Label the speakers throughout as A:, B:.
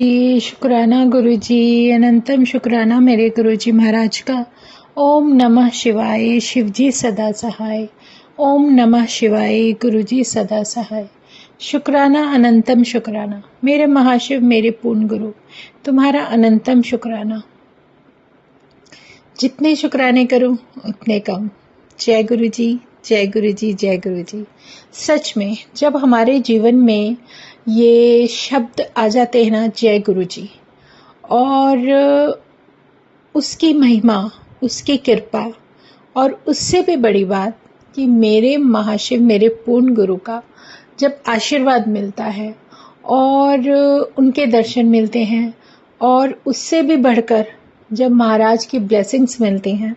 A: जी, शुक्राना गुरुजी, अनंतम शुक्राना मेरे गुरुजी महाराज का। ओम नमः शिवाय, शिवजी सदा सहाय। ओम नमः शिवाय, गुरुजी सदा सहाय। शुक्राना अनंतम शुक्राना मेरे महाशिव, मेरे पूर्ण गुरु, तुम्हारा अनंतम शुक्राना। जितने शुक्राने करूं उतने कम। जय गुरुजी, जय गुरुजी, जय गुरुजी। सच में जब हमारे जीवन में ये शब्द आ जाते हैं ना, जय गुरुजी, और उसकी महिमा, उसकी कृपा, और उससे भी बड़ी बात कि मेरे महाशिव, मेरे पूर्ण गुरु का जब आशीर्वाद मिलता है और उनके दर्शन मिलते हैं, और उससे भी बढ़कर जब महाराज की ब्लेसिंग्स मिलती हैं,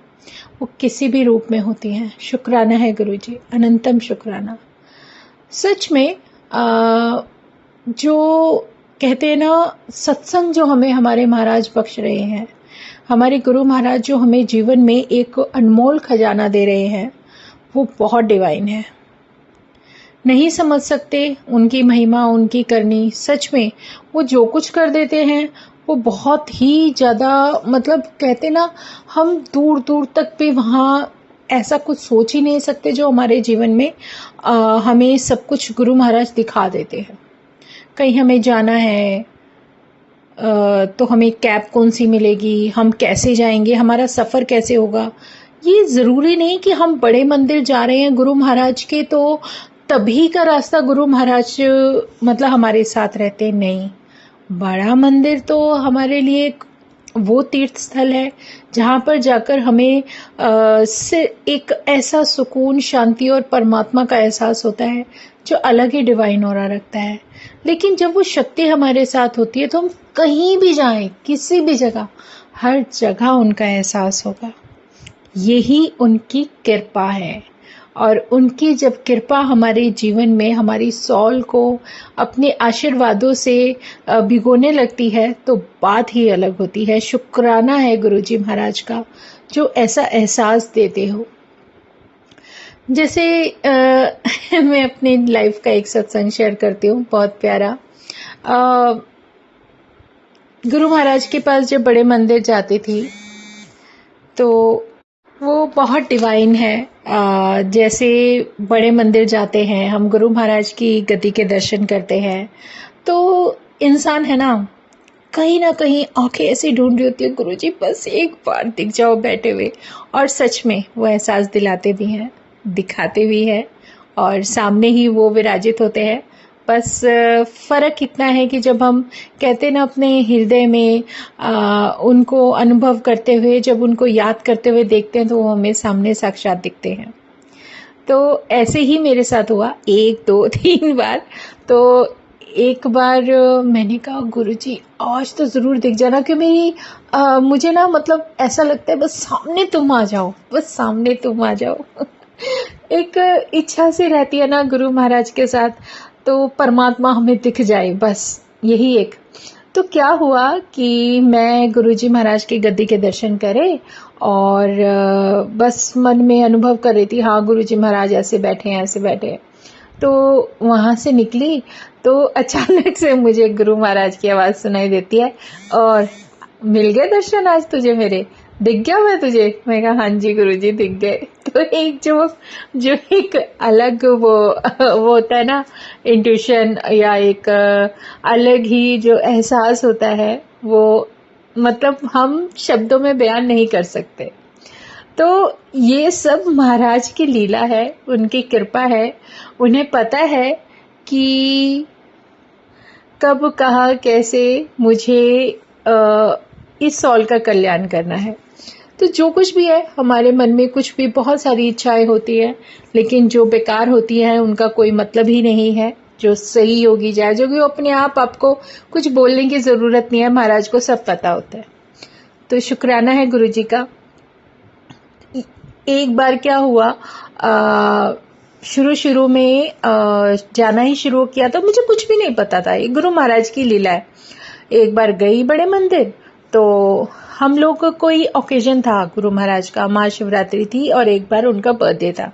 A: वो किसी भी रूप में होती हैं। शुक्राना है गुरुजी, अनंतम शुक्राना। सच में जो कहते हैं ना, सत्संग जो हमें हमारे महाराज बख्श रहे हैं, हमारे गुरु महाराज जो हमें जीवन में एक अनमोल खजाना दे रहे हैं, वो बहुत डिवाइन है। नहीं समझ सकते उनकी महिमा, उनकी करनी। सच में वो जो कुछ कर देते हैं वो बहुत ही ज़्यादा, मतलब कहते ना, हम दूर दूर तक भी वहाँ ऐसा कुछ सोच ही नहीं सकते जो हमारे जीवन में हमें सब कुछ गुरु महाराज दिखा देते हैं। कहीं हमें जाना है तो हमें कैब कौन सी मिलेगी, हम कैसे जाएंगे, हमारा सफ़र कैसे होगा। ये ज़रूरी नहीं कि हम बड़े मंदिर जा रहे हैं गुरु महाराज के तो तभी का रास्ता गुरु महाराज मतलब हमारे साथ रहते। नहीं, बड़ा मंदिर तो हमारे लिए वो तीर्थ स्थल है जहाँ पर जाकर हमें से एक ऐसा सुकून, शांति और परमात्मा का एहसास होता है जो अलग ही डिवाइन ऑरा रखता है। लेकिन जब वो शक्ति हमारे साथ होती है तो हम कहीं भी जाएं, किसी भी जगह, हर जगह उनका एहसास होगा। यही उनकी कृपा है। और उनकी जब कृपा हमारे जीवन में हमारी सॉल को अपने आशीर्वादों से भिगोने लगती है तो बात ही अलग होती है। शुक्राना है गुरुजी महाराज का जो ऐसा एहसास देते हो। जैसे मैं अपनी लाइफ का एक सत्संग शेयर करती हूँ, बहुत प्यारा। गुरु महाराज के पास जब बड़े मंदिर जाती थी तो वो बहुत डिवाइन है। जैसे बड़े मंदिर जाते हैं हम, गुरु महाराज की गद्दी के दर्शन करते हैं, तो इंसान है ना कहीं आंखें ऐसी ढूंढ रही होती है, गुरुजी बस एक बार दिख जाओ बैठे हुए। और सच में वो एहसास दिलाते भी हैं, दिखाते भी हैं, और सामने ही वो विराजित होते हैं। बस फ़र्क इतना है कि जब हम कहते ना अपने हृदय में उनको अनुभव करते हुए, जब उनको याद करते हुए देखते हैं तो वो हमें सामने साक्षात दिखते हैं। तो ऐसे ही मेरे साथ हुआ 1 2 3 बार। तो एक बार मैंने कहा गुरुजी आज तो ज़रूर दिख जाना, कि मेरी मुझे ना, मतलब ऐसा लगता है बस सामने तुम आ जाओ, बस सामने तुम आ जाओ। एक इच्छा सी रहती है ना गुरु महाराज के साथ, तो परमात्मा हमें दिख जाए, बस यही एक। तो क्या हुआ कि मैं गुरुजी महाराज की गद्दी के दर्शन करे और बस मन में अनुभव कर रही थी, हाँ गुरुजी महाराज ऐसे बैठे हैं, ऐसे बैठे हैं। तो वहाँ से निकली तो अचानक से मुझे गुरु महाराज की आवाज़ सुनाई देती है, और मिल गए दर्शन आज तुझे मेरे, दिख गया मैं तुझे। मैं कहा हाँ जी गुरुजी दिख गए। तो एक जो एक अलग वो होता है ना, इंट्यूशन, या एक अलग ही जो एहसास होता है, वो मतलब हम शब्दों में बयान नहीं कर सकते। तो ये सब महाराज की लीला है, उनकी कृपा है। उन्हें पता है कि कब, कहाँ, कैसे मुझे इस सॉल का कल्याण करना है। तो जो कुछ भी है हमारे मन में, कुछ भी बहुत सारी इच्छाएं होती है, लेकिन जो बेकार होती है उनका कोई मतलब ही नहीं है। जो सही होगी जाए, जो कि अपने आप आपको कुछ बोलने की ज़रूरत नहीं है, महाराज को सब पता होता है। तो शुक्राना है गुरुजी का। एक बार क्या हुआ, शुरू में जाना ही शुरू किया तो मुझे कुछ भी नहीं पता था, ये गुरु महाराज की लीला है। एक बार गई बड़े मंदिर तो हम लोग को कोई ओकेजन था, गुरु महाराज का महाशिवरात्रि थी और एक बार उनका बर्थडे था।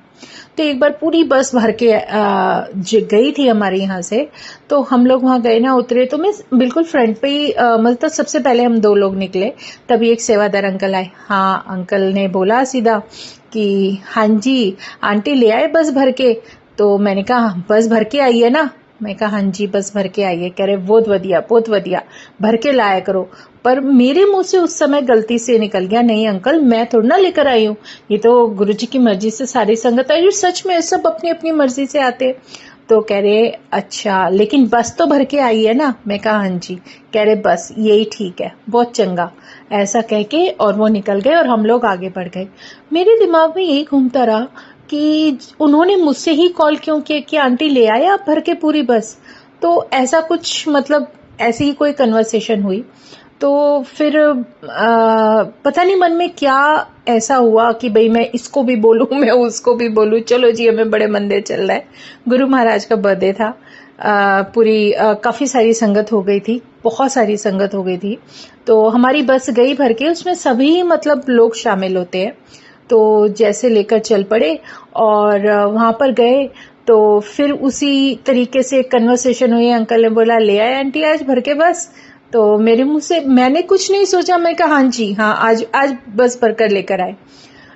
A: तो एक बार पूरी बस भर के गई थी हमारे यहाँ से। तो हम लोग वहाँ गए ना, उतरे तो मैं बिल्कुल फ्रंट पे ही मतलब सबसे पहले हम 2 लोग निकले। तभी एक सेवादार अंकल आए। हाँ, अंकल ने बोला सीधा कि हाँ जी आंटी ले आए बस भर के। तो मैंने कहा बस भर के आई है ना? मैं कहा हाँ जी बस भर के आई है। कह रहे बहुत बढ़िया भर के लाया करो। पर मेरे मुंह से उस समय गलती से निकल गया, नहीं अंकल मैं थोड़ा ना लेकर आई हूँ, ये तो गुरुजी की मर्जी से सारी संगत आई। सच में सब अपनी अपनी मर्जी से आते। तो कह रहे अच्छा लेकिन बस तो भर के आई है ना? मैं कहा हाँ जी। कह रहे बस यही ठीक है, बहुत चंगा। ऐसा कह के और वो निकल गए और हम लोग आगे बढ़ गए। मेरे दिमाग में यही घूमता रहा कि उन्होंने मुझसे ही कॉल क्यों किया कि आंटी ले आए आप भर के पूरी बस। तो ऐसा कुछ मतलब ऐसी ही कोई कन्वर्सेशन हुई। तो फिर पता नहीं मन में क्या ऐसा हुआ कि भाई मैं इसको भी बोलूं मैं उसको भी बोलूं। चलो जी हमें बड़े मंदिर चल रहा है। गुरु महाराज का बर्थडे था। पूरी काफी सारी संगत हो गई थी, बहुत सारी संगत हो गई थी। तो हमारी बस गई भर के, उसमें सभी मतलब लोग शामिल होते हैं। तो जैसे लेकर चल पड़े और वहां पर गए। तो फिर उसी तरीके से कन्वर्सेशन हुई। अंकल ने बोला ले आए आंटी आज भर के बस। तो मेरे मुंह से मैंने कुछ नहीं सोचा, मैं कहा हाँ जी हाँ आज बस भरकर लेकर आए।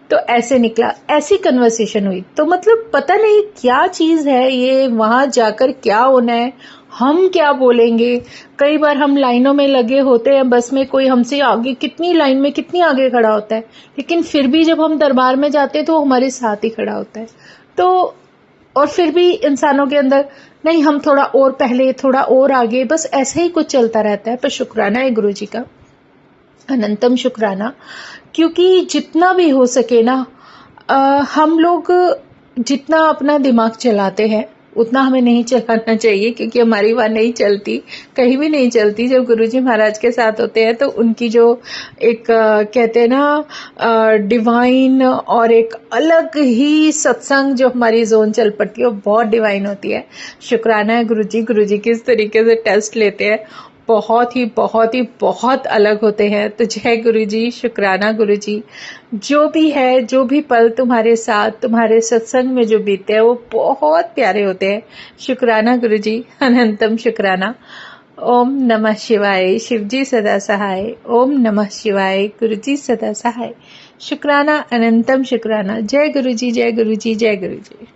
A: तो ऐसे निकला, ऐसी कन्वर्सेशन हुई। तो मतलब पता नहीं क्या चीज है ये, वहां जाकर क्या होना है, हम क्या बोलेंगे। कई बार हम लाइनों में लगे होते हैं बस में, कोई हमसे आगे कितनी लाइन में कितनी आगे खड़ा होता है, लेकिन फिर भी जब हम दरबार में जाते हैं तो हमारे साथ ही खड़ा होता है। तो और फिर भी इंसानों के अंदर नहीं, हम थोड़ा और पहले थोड़ा और आगे, बस ऐसे ही कुछ चलता रहता है। पर शुक्राना है गुरु जी का, अनंतम शुक्राना। क्योंकि जितना भी हो सके ना, हम लोग जितना अपना दिमाग चलाते हैं उतना हमें नहीं चलाना चाहिए, क्योंकि हमारी बात नहीं चलती, कहीं भी नहीं चलती। जब गुरुजी महाराज के साथ होते हैं तो उनकी जो एक कहते हैं ना डिवाइन और एक अलग ही सत्संग जो हमारी जोन चल पड़ती है वो बहुत डिवाइन होती है। शुक्राना है गुरुजी किस तरीके से टेस्ट लेते हैं, बहुत ही बहुत अलग होते हैं। तो जय गुरुजी, शुक्राना गुरुजी। जो भी है, जो भी पल तुम्हारे साथ तुम्हारे सत्संग में जो बीते हैं वो बहुत प्यारे होते हैं। शुक्राना गुरुजी, अनंतम शुक्राना। ओम नमः शिवाय, शिवजी सदा सहाय। ओम नमः शिवाय, गुरुजी सदा सहाय। शुक्राना, अनंतम शुक्राना। जय गुरुजी, जय गुरुजी, जय गुरुजी।